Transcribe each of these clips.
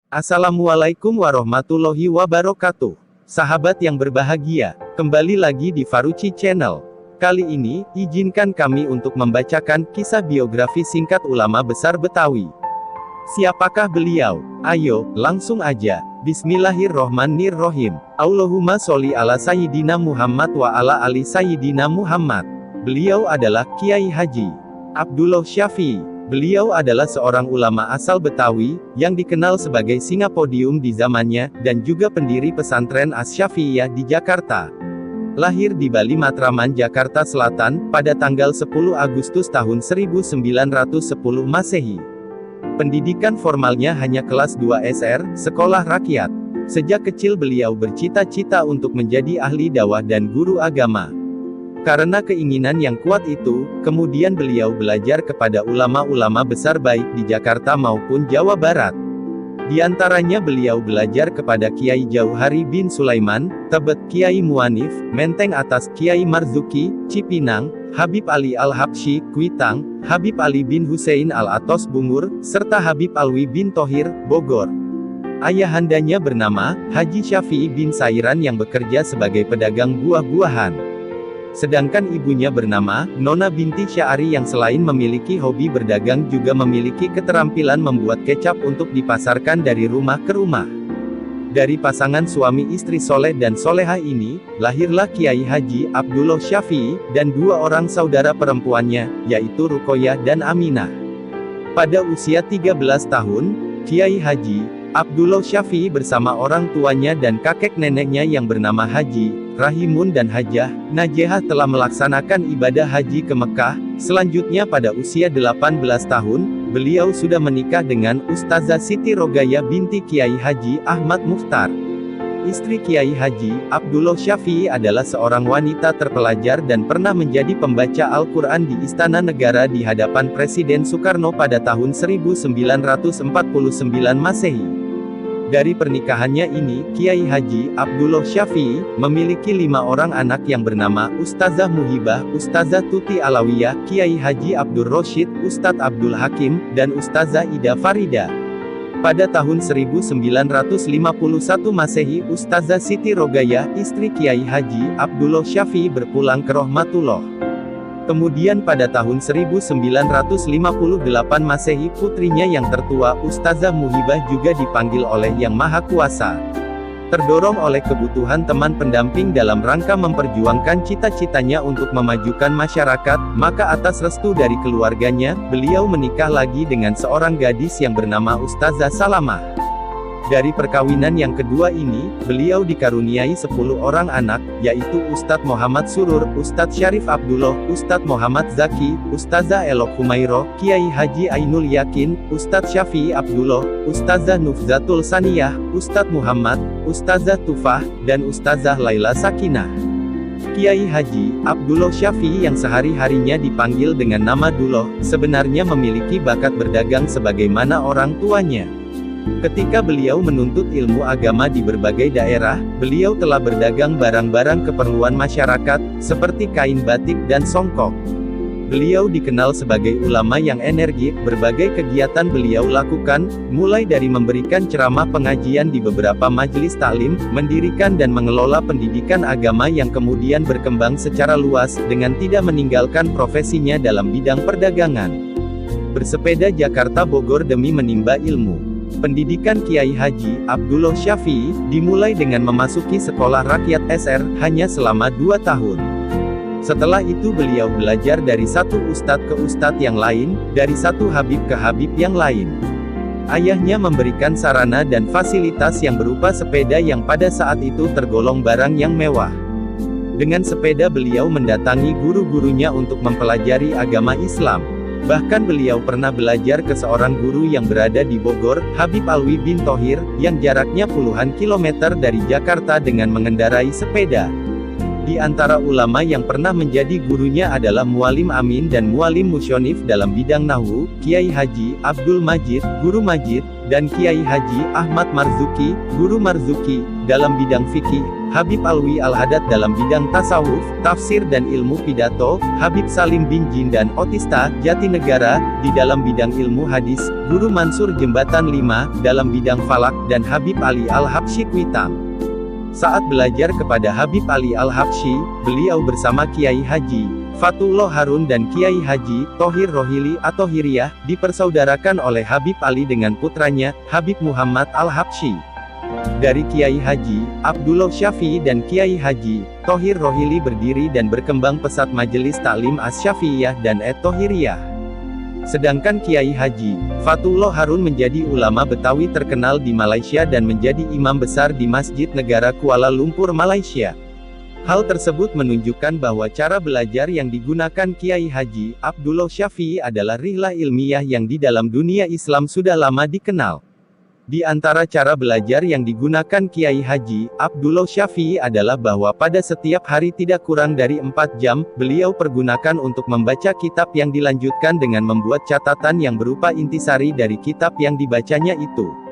Assalamualaikum warahmatullahi wabarakatuh. Sahabat yang berbahagia, kembali lagi di Faruqi Channel. Kali ini, izinkan kami untuk membacakan kisah biografi singkat ulama besar Betawi. Siapakah beliau? Ayo, langsung aja. Bismillahirrohmanirrohim. Allahumma sholli ala Sayyidina Muhammad wa ala ali Sayyidina Muhammad. Beliau adalah Kiai Haji Abdullah Syafi'i. Beliau adalah seorang ulama asal Betawi, yang dikenal sebagai singa podium di zamannya, dan juga pendiri pesantren Asy-Syafi'iyah di Jakarta. Lahir di Bali Matraman, Jakarta Selatan, pada tanggal 10 Agustus tahun 1910 Masehi. Pendidikan formalnya hanya kelas 2 SR, sekolah rakyat. Sejak kecil beliau bercita-cita untuk menjadi ahli dakwah dan guru agama. Karena keinginan yang kuat itu, kemudian beliau belajar kepada ulama-ulama besar baik di Jakarta maupun Jawa Barat. Di antaranya beliau belajar kepada Kiai Jauhari bin Sulaiman, Tebet, Kiai Muwanif, Menteng Atas, Kiai Marzuki, Cipinang, Habib Ali Al-Habsyi, Kuitang, Habib Ali bin Husein Al-Atos Bungur, serta Habib Alwi bin Thohir, Bogor. Ayahandanya bernama Haji Syafi'i bin Sairan yang bekerja sebagai pedagang buah-buahan. Sedangkan ibunya bernama Nona binti Sya'ari yang selain memiliki hobi berdagang juga memiliki keterampilan membuat kecap untuk dipasarkan dari rumah ke rumah. Dari pasangan suami istri soleh dan solehah ini, lahirlah Kiai Haji Abdullah Syafi'i, dan dua orang saudara perempuannya, yaitu Ruqoyah dan Aminah. Pada usia 13 tahun, Kiai Haji Abdullah Syafi'i bersama orang tuanya dan kakek neneknya yang bernama Haji Rahimun dan Hajah Najehah telah melaksanakan ibadah haji ke Mekah. Selanjutnya pada usia 18 tahun, beliau sudah menikah dengan Ustazah Siti Rogayah binti Kiai Haji Ahmad Mukhtar. Istri Kiai Haji Abdullah Syafi'i adalah seorang wanita terpelajar dan pernah menjadi pembaca Al-Quran di Istana Negara di hadapan Presiden Soekarno pada tahun 1949 Masehi. Dari pernikahannya ini, Kiai Haji Abdullah Syafi'i memiliki 5 orang anak yang bernama Ustazah Muhibah, Ustazah Tuti Alawiyah, Kiai Haji Abdur Rosyid, Ustadz Abdul Hakim, dan Ustazah Ida Farida. Pada tahun 1951 Masehi, Ustazah Siti Rogayah, istri Kiai Haji Abdullah Syafi'i berpulang ke rahmatullah. Kemudian pada tahun 1958 Masehi, putrinya yang tertua, Ustazah Muhibah juga dipanggil oleh Yang Maha Kuasa. Terdorong oleh kebutuhan teman pendamping dalam rangka memperjuangkan cita-citanya untuk memajukan masyarakat, maka atas restu dari keluarganya, beliau menikah lagi dengan seorang gadis yang bernama Ustazah Salamah. Dari perkawinan yang kedua ini, beliau dikaruniai 10 orang anak, yaitu Ustadz Muhammad Surur, Ustadz Syarif Abdullah, Ustadz Muhammad Zaki, Ustazah Elok Humairo, Kiai Haji Ainul Yakin, Ustadz Syafi'i Abdullah, Ustazah Nufzatul Saniyah, Ustadz Muhammad, Ustazah Tufah, dan Ustazah Laila Sakinah. Kiai Haji Abdullah Syafi'i yang sehari-harinya dipanggil dengan nama Dullah, sebenarnya memiliki bakat berdagang sebagaimana orang tuanya. Ketika beliau menuntut ilmu agama di berbagai daerah, beliau telah berdagang barang-barang keperluan masyarakat, seperti kain batik dan songkok. Beliau dikenal sebagai ulama yang energik. Berbagai kegiatan beliau lakukan, mulai dari memberikan ceramah pengajian di beberapa majelis taklim, mendirikan dan mengelola pendidikan agama yang kemudian berkembang secara luas, dengan tidak meninggalkan profesinya dalam bidang perdagangan. Bersepeda Jakarta Bogor demi menimba ilmu. Pendidikan Kiai Haji Abdullah Syafi'i dimulai dengan memasuki sekolah rakyat SR, hanya selama 2 tahun. Setelah itu beliau belajar dari satu ustadz ke ustadz yang lain, dari satu habib ke habib yang lain. Ayahnya memberikan sarana dan fasilitas yang berupa sepeda yang pada saat itu tergolong barang yang mewah. Dengan sepeda beliau mendatangi guru-gurunya untuk mempelajari agama Islam. Bahkan beliau pernah belajar ke seorang guru yang berada di Bogor, Habib Alwi bin Thohir, yang jaraknya puluhan kilometer dari Jakarta dengan mengendarai sepeda. Di antara ulama yang pernah menjadi gurunya adalah Mualim Amin dan Mualim Musyonif dalam bidang nahwu, Kiai Haji Abdul Majid, Guru Majid, dan Kiai Haji Ahmad Marzuki, Guru Marzuki, dalam bidang fikih, Habib Alwi Al-Haddad dalam bidang tasawuf, tafsir dan ilmu pidato, Habib Salim bin Jindan Otista, Jatinegara, di dalam bidang ilmu hadis, Guru Mansur Jembatan 5, dalam bidang falak, dan Habib Ali Al-Habsyi Kuitang. Saat belajar kepada Habib Ali Al-Habsyi, beliau bersama Kiai Haji Fatullah Harun dan Kiai Haji Thohir Rohili atau Hiriyah, dipersaudarakan oleh Habib Ali dengan putranya, Habib Muhammad Al-Habsyi. Dari Kiai Haji Abdullah Syafi'i dan Kiai Haji Thohir Rohili berdiri dan berkembang pesat Majelis Taklim Asy-Syafi'iyah dan At-Thohiriyah. Sedangkan Kiai Haji Fatullah Harun menjadi ulama Betawi terkenal di Malaysia dan menjadi imam besar di Masjid Negara Kuala Lumpur, Malaysia. Hal tersebut menunjukkan bahwa cara belajar yang digunakan Kiai Haji Abdullah Syafi'i adalah rihlah ilmiah yang di dalam dunia Islam sudah lama dikenal. Di antara cara belajar yang digunakan Kiai Haji Abdullah Syafi'i adalah bahwa pada setiap hari tidak kurang dari 4 jam, beliau pergunakan untuk membaca kitab yang dilanjutkan dengan membuat catatan yang berupa intisari dari kitab yang dibacanya itu.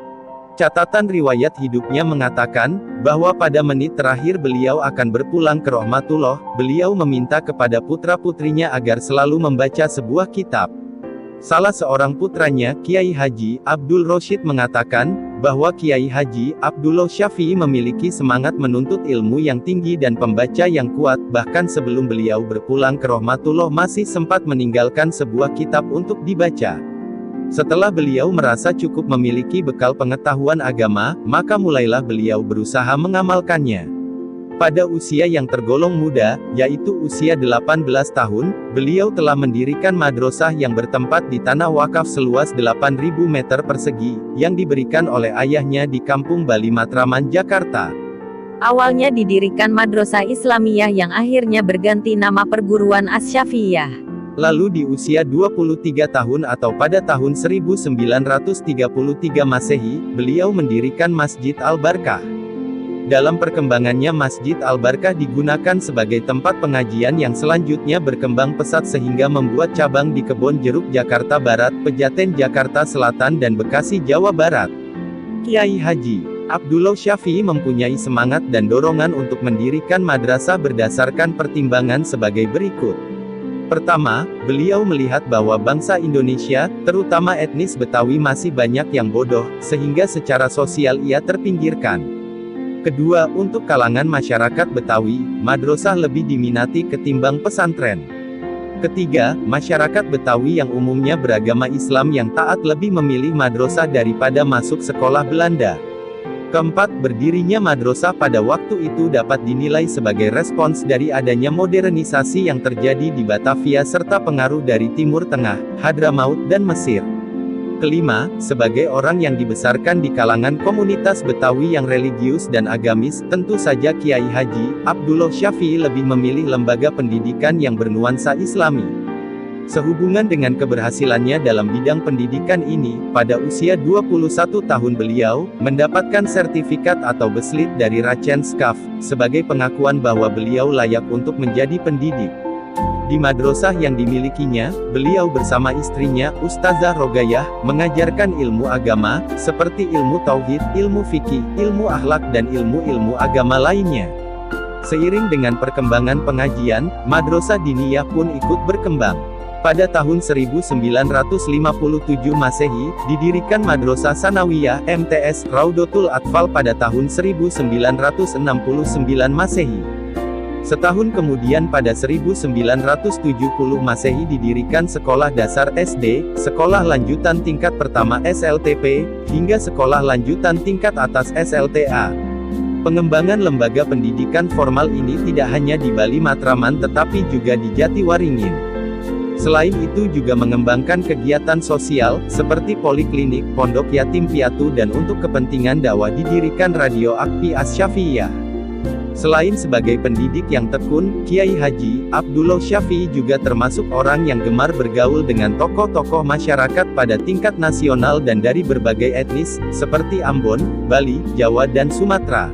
Catatan riwayat hidupnya mengatakan, bahwa pada menit terakhir beliau akan berpulang ke rahmatullah, beliau meminta kepada putra-putrinya agar selalu membaca sebuah kitab. Salah seorang putranya, Kiai Haji Abdul Rosyid mengatakan, bahwa Kiai Haji Abdullah Syafi'i memiliki semangat menuntut ilmu yang tinggi dan pembaca yang kuat, bahkan sebelum beliau berpulang ke rahmatullah masih sempat meninggalkan sebuah kitab untuk dibaca. Setelah beliau merasa cukup memiliki bekal pengetahuan agama, maka mulailah beliau berusaha mengamalkannya. Pada usia yang tergolong muda, yaitu usia 18 tahun, beliau telah mendirikan madrasah yang bertempat di tanah wakaf seluas 8.000 meter persegi, yang diberikan oleh ayahnya di Kampung Bali Matraman, Jakarta. Awalnya didirikan madrasah Islamiyah yang akhirnya berganti nama Perguruan Asy-Syafi'iyah. Lalu di usia 23 tahun atau pada tahun 1933 Masehi, beliau mendirikan Masjid Al-Barkah. Dalam perkembangannya Masjid Al-Barkah digunakan sebagai tempat pengajian yang selanjutnya berkembang pesat sehingga membuat cabang di Kebon Jeruk Jakarta Barat, Pejaten Jakarta Selatan dan Bekasi Jawa Barat. Kiai Haji Abdullah Syafi'i mempunyai semangat dan dorongan untuk mendirikan madrasah berdasarkan pertimbangan sebagai berikut. Pertama, beliau melihat bahwa bangsa Indonesia, terutama etnis Betawi masih banyak yang bodoh, sehingga secara sosial ia terpinggirkan. Kedua, untuk kalangan masyarakat Betawi, madrasah lebih diminati ketimbang pesantren. Ketiga, masyarakat Betawi yang umumnya beragama Islam yang taat lebih memilih madrasah daripada masuk sekolah Belanda. Keempat, berdirinya madrasah pada waktu itu dapat dinilai sebagai respons dari adanya modernisasi yang terjadi di Batavia serta pengaruh dari Timur Tengah, Hadramaut dan Mesir. Kelima, sebagai orang yang dibesarkan di kalangan komunitas Betawi yang religius dan agamis, tentu saja Kiai Haji Abdullah Syafi'i lebih memilih lembaga pendidikan yang bernuansa Islami. Sehubungan dengan keberhasilannya dalam bidang pendidikan ini, pada usia 21 tahun beliau mendapatkan sertifikat atau beslit dari Racen Skaf, sebagai pengakuan bahwa beliau layak untuk menjadi pendidik. Di madrasah yang dimilikinya, beliau bersama istrinya, Ustazah Rogayah, mengajarkan ilmu agama, seperti ilmu tauhid, ilmu fikih, ilmu akhlak dan ilmu-ilmu agama lainnya. Seiring dengan perkembangan pengajian, madrasah diniyah pun ikut berkembang. Pada tahun 1957 Masehi, didirikan Madrasah Sanawiyah, MTS, Raudatul Atfal pada tahun 1969 Masehi. Setahun kemudian pada 1970 Masehi didirikan Sekolah Dasar SD, Sekolah Lanjutan Tingkat Pertama SLTP, hingga Sekolah Lanjutan Tingkat Atas SLTA. Pengembangan lembaga pendidikan formal ini tidak hanya di Bali Matraman tetapi juga di Jatiwaringin. Selain itu juga mengembangkan kegiatan sosial, seperti poliklinik, pondok yatim piatu dan untuk kepentingan dakwah didirikan Radio Akpi Asy-Syafi'iyah. Selain sebagai pendidik yang tekun, Kiai Haji Abdullah Syafi'i juga termasuk orang yang gemar bergaul dengan tokoh-tokoh masyarakat pada tingkat nasional dan dari berbagai etnis, seperti Ambon, Bali, Jawa dan Sumatera.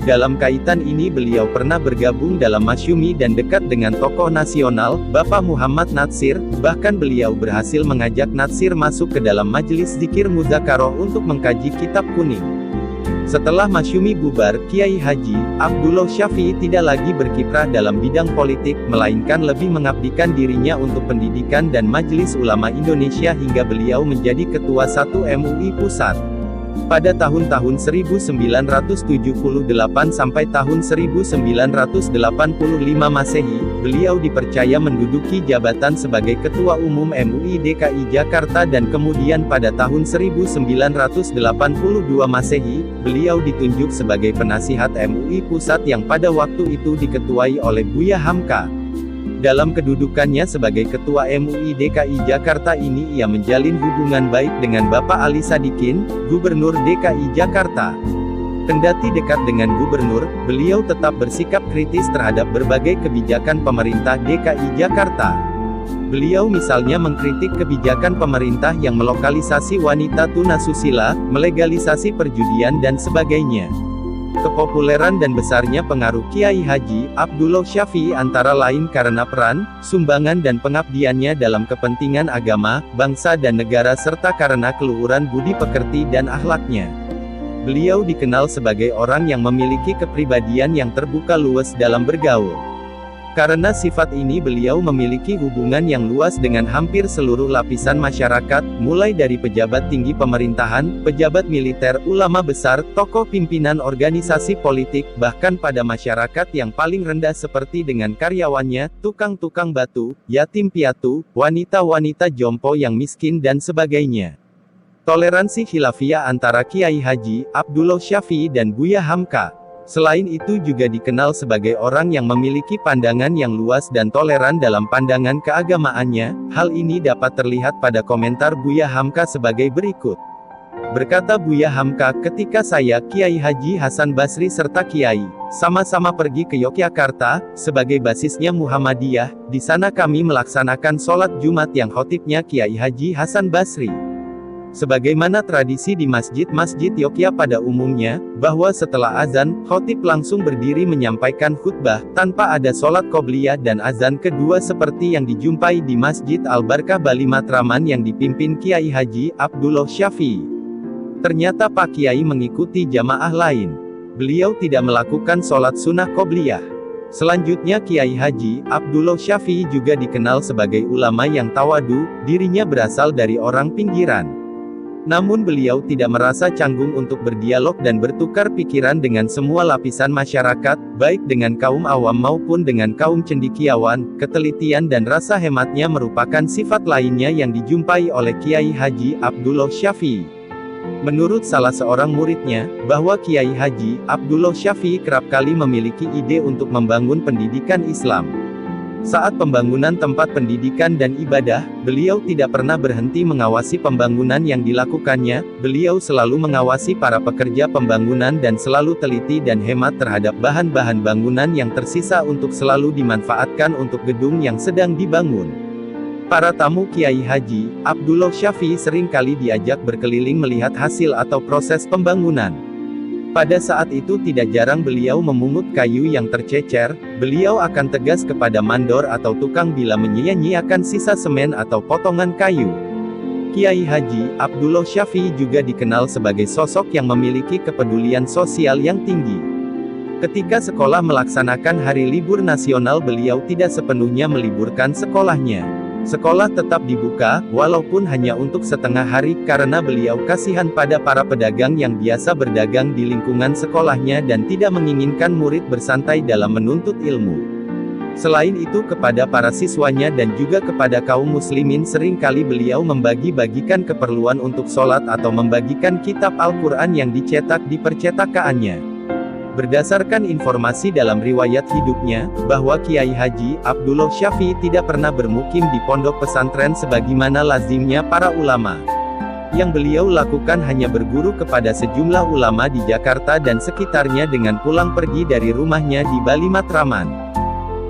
Dalam kaitan ini beliau pernah bergabung dalam Masyumi dan dekat dengan tokoh nasional, Bapak Muhammad Natsir, bahkan beliau berhasil mengajak Natsir masuk ke dalam majelis zikir Mudzakarah untuk mengkaji kitab kuning. Setelah Masyumi bubar, Kiai Haji Abdullah Syafi'i tidak lagi berkiprah dalam bidang politik, melainkan lebih mengabdikan dirinya untuk pendidikan dan Majelis Ulama Indonesia hingga beliau menjadi Ketua 1 MUI Pusat. Pada tahun-tahun 1978 sampai tahun 1985 Masehi, beliau dipercaya menduduki jabatan sebagai Ketua Umum MUI DKI Jakarta dan kemudian pada tahun 1982 Masehi, beliau ditunjuk sebagai penasihat MUI Pusat yang pada waktu itu diketuai oleh Buya Hamka. Dalam kedudukannya sebagai Ketua MUI DKI Jakarta ini ia menjalin hubungan baik dengan Bapak Ali Sadikin, Gubernur DKI Jakarta. Kendati dekat dengan Gubernur, beliau tetap bersikap kritis terhadap berbagai kebijakan pemerintah DKI Jakarta. Beliau misalnya mengkritik kebijakan pemerintah yang melokalisasi wanita tunasusila, melegalisasi perjudian dan sebagainya. Kepopuleran dan besarnya pengaruh Kiai Haji Abdullah Syafi'i antara lain karena peran, sumbangan dan pengabdiannya dalam kepentingan agama, bangsa dan negara serta karena keluhuran budi pekerti dan akhlaknya. Beliau dikenal sebagai orang yang memiliki kepribadian yang terbuka luas dalam bergaul. Karena sifat ini beliau memiliki hubungan yang luas dengan hampir seluruh lapisan masyarakat, mulai dari pejabat tinggi pemerintahan, pejabat militer, ulama besar, tokoh pimpinan organisasi politik, bahkan pada masyarakat yang paling rendah seperti dengan karyawannya, tukang-tukang batu, yatim piatu, wanita-wanita jompo yang miskin dan sebagainya. Toleransi khilafiyah antara Kiai Haji Abdullah Syafi'i dan Buya Hamka. Selain itu juga dikenal sebagai orang yang memiliki pandangan yang luas dan toleran dalam pandangan keagamaannya. Hal ini dapat terlihat pada komentar Buya Hamka sebagai berikut. Berkata Buya Hamka, ketika saya, Kiai Haji Hasan Basri serta Kiai, sama-sama pergi ke Yogyakarta, sebagai basisnya Muhammadiyah, di sana kami melaksanakan sholat Jumat yang khotibnya Kiai Haji Hasan Basri. Sebagaimana tradisi di masjid-masjid Yogyakarta pada umumnya, bahwa setelah azan, khotib langsung berdiri menyampaikan khutbah, tanpa ada sholat qobliyah dan azan kedua seperti yang dijumpai di Masjid Al-Barkah Bali Matraman yang dipimpin Kiai Haji Abdullah Syafi'i. Ternyata Pak Kiai mengikuti jamaah lain. Beliau tidak melakukan sholat sunnah qobliyah. Selanjutnya Kiai Haji Abdullah Syafi'i juga dikenal sebagai ulama yang tawadu, dirinya berasal dari orang pinggiran. Namun beliau tidak merasa canggung untuk berdialog dan bertukar pikiran dengan semua lapisan masyarakat, baik dengan kaum awam maupun dengan kaum cendekiawan. Ketelitian dan rasa hematnya merupakan sifat lainnya yang dijumpai oleh Kiai Haji Abdullah Syafi'i. Menurut salah seorang muridnya, bahwa Kiai Haji Abdullah Syafi'i kerap kali memiliki ide untuk membangun pendidikan Islam. Saat pembangunan tempat pendidikan dan ibadah, beliau tidak pernah berhenti mengawasi pembangunan yang dilakukannya. Beliau selalu mengawasi para pekerja pembangunan dan selalu teliti dan hemat terhadap bahan-bahan bangunan yang tersisa untuk selalu dimanfaatkan untuk gedung yang sedang dibangun. Para tamu Kiai Haji Abdullah Syafi'i sering kali diajak berkeliling melihat hasil atau proses pembangunan. Pada saat itu tidak jarang beliau memungut kayu yang tercecer. Beliau akan tegas kepada mandor atau tukang bila menyia-nyiakan sisa semen atau potongan kayu. Kiai Haji Abdullah Syafi'i juga dikenal sebagai sosok yang memiliki kepedulian sosial yang tinggi. Ketika sekolah melaksanakan hari libur nasional, beliau tidak sepenuhnya meliburkan sekolahnya. Sekolah tetap dibuka, walaupun hanya untuk setengah hari, karena beliau kasihan pada para pedagang yang biasa berdagang di lingkungan sekolahnya dan tidak menginginkan murid bersantai dalam menuntut ilmu. Selain itu kepada para siswanya dan juga kepada kaum muslimin seringkali beliau membagi-bagikan keperluan untuk sholat atau membagikan kitab Al-Quran yang dicetak di percetakaannya. Berdasarkan informasi dalam riwayat hidupnya, bahwa Kiai Haji Abdullah Syafi'i tidak pernah bermukim di pondok pesantren sebagaimana lazimnya para ulama. Yang beliau lakukan hanya berguru kepada sejumlah ulama di Jakarta dan sekitarnya dengan pulang pergi dari rumahnya di Bali Matraman.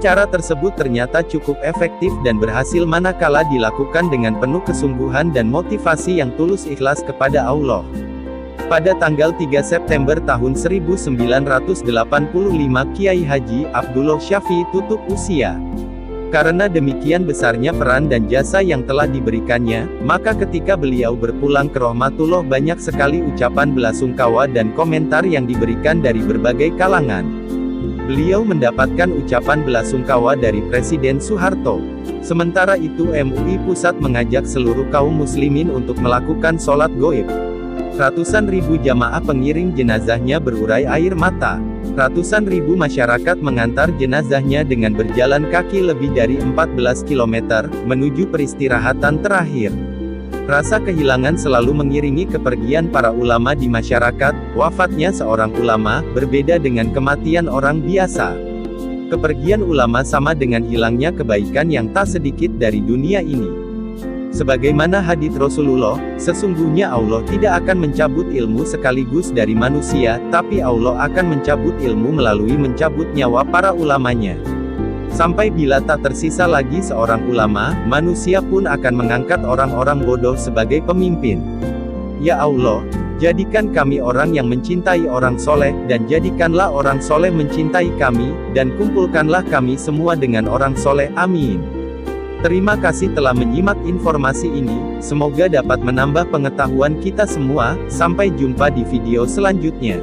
Cara tersebut ternyata cukup efektif dan berhasil manakala dilakukan dengan penuh kesungguhan dan motivasi yang tulus ikhlas kepada Allah. Pada tanggal 3 September tahun 1985 Kiai Haji Abdullah Syafi'i tutup usia. Karena demikian besarnya peran dan jasa yang telah diberikannya, maka ketika beliau berpulang ke rahmatullah banyak sekali ucapan belasungkawa dan komentar yang diberikan dari berbagai kalangan. Beliau mendapatkan ucapan belasungkawa dari Presiden Soeharto. Sementara itu MUI Pusat mengajak seluruh kaum muslimin untuk melakukan sholat goib. Ratusan ribu jamaah pengiring jenazahnya berurai air mata. Ratusan ribu masyarakat mengantar jenazahnya dengan berjalan kaki lebih dari 14 km, menuju peristirahatan terakhir. Rasa kehilangan selalu mengiringi kepergian para ulama di masyarakat. Wafatnya seorang ulama, berbeda dengan kematian orang biasa. Kepergian ulama sama dengan hilangnya kebaikan yang tak sedikit dari dunia ini. Sebagaimana hadits Rasulullah, sesungguhnya Allah tidak akan mencabut ilmu sekaligus dari manusia, tapi Allah akan mencabut ilmu melalui mencabut nyawa para ulamanya. Sampai bila tak tersisa lagi seorang ulama, manusia pun akan mengangkat orang-orang bodoh sebagai pemimpin. Ya Allah, jadikan kami orang yang mencintai orang soleh, dan jadikanlah orang soleh mencintai kami, dan kumpulkanlah kami semua dengan orang soleh, amin. Terima kasih telah menyimak informasi ini, semoga dapat menambah pengetahuan kita semua. Sampai jumpa di video selanjutnya.